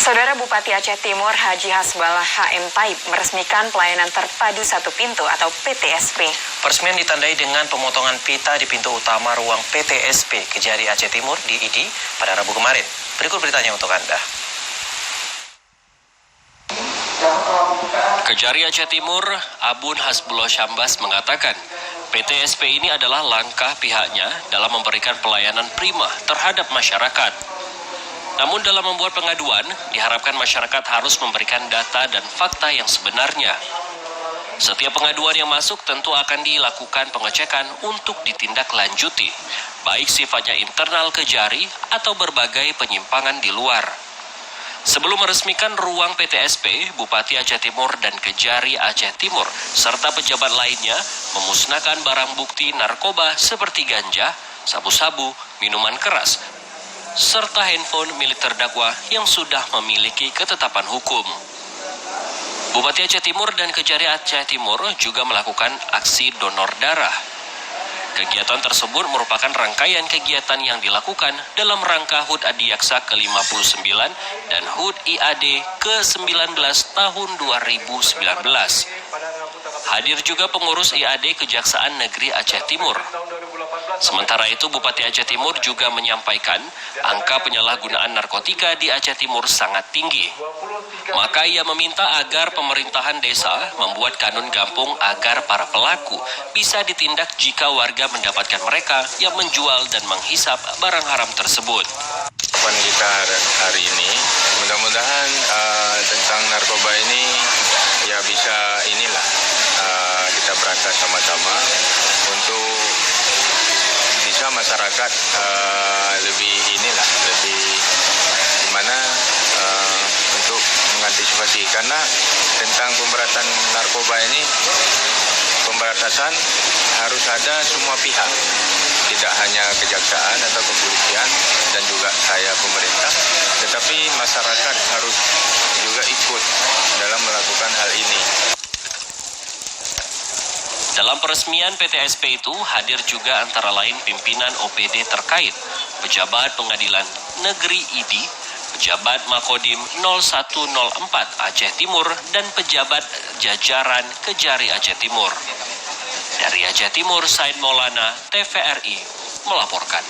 Saudara Bupati Aceh Timur Haji Hasbalah HM Taib meresmikan pelayanan terpadu satu pintu atau PTSP. Peresmian ditandai dengan pemotongan pita di pintu utama ruang PTSP Kejari Aceh Timur di ID pada Rabu kemarin. Berikut beritanya untuk Anda. Kejari Aceh Timur, Abun Hasbullah Syambas mengatakan, PTSP ini adalah langkah pihaknya dalam memberikan pelayanan prima terhadap masyarakat. Namun dalam membuat pengaduan, diharapkan masyarakat harus memberikan data dan fakta yang sebenarnya. Setiap pengaduan yang masuk tentu akan dilakukan pengecekan untuk ditindaklanjuti, baik sifatnya internal Kejari atau berbagai penyimpangan di luar. Sebelum meresmikan ruang PTSP, Bupati Aceh Timur dan Kejari Aceh Timur serta pejabat lainnya memusnahkan barang bukti narkoba seperti ganja, sabu-sabu, minuman keras, serta handphone milik terdakwa yang sudah memiliki ketetapan hukum. Bupati Aceh Timur dan Kejari Aceh Timur juga melakukan aksi donor darah. Kegiatan tersebut merupakan rangkaian kegiatan yang dilakukan dalam rangka HUT Adiaksa ke-59 dan HUT IAD ke-19 tahun 2019. Hadir juga pengurus IAD Kejaksaan Negeri Aceh Timur. Sementara itu, Bupati Aceh Timur juga menyampaikan angka penyalahgunaan narkotika di Aceh Timur sangat tinggi. Maka ia meminta agar pemerintahan desa membuat kanun gampung agar para pelaku bisa ditindak jika warga mendapatkan mereka yang menjual dan menghisap barang haram tersebut. Harapan kita hari ini, mudah-mudahan tentang narkoba ini ya bisa kita berangkat sama-sama untuk bisa masyarakat lebih gimana untuk mengantisipasi, karena tentang pemberatan narkoba ini pemberatasan harus ada semua pihak, tidak hanya kejaksaan atau kepolisian dan juga saya pemerintah, tetapi masyarakat harus juga ikut dalam melakukan hal ini. Dalam peresmian PTSP itu hadir juga antara lain pimpinan OPD terkait, pejabat Pengadilan Negeri ID, pejabat Makodim 0104 Aceh Timur, dan pejabat jajaran Kejari Aceh Timur. Dari Aceh Timur, Said Maulana, TVRI, melaporkan.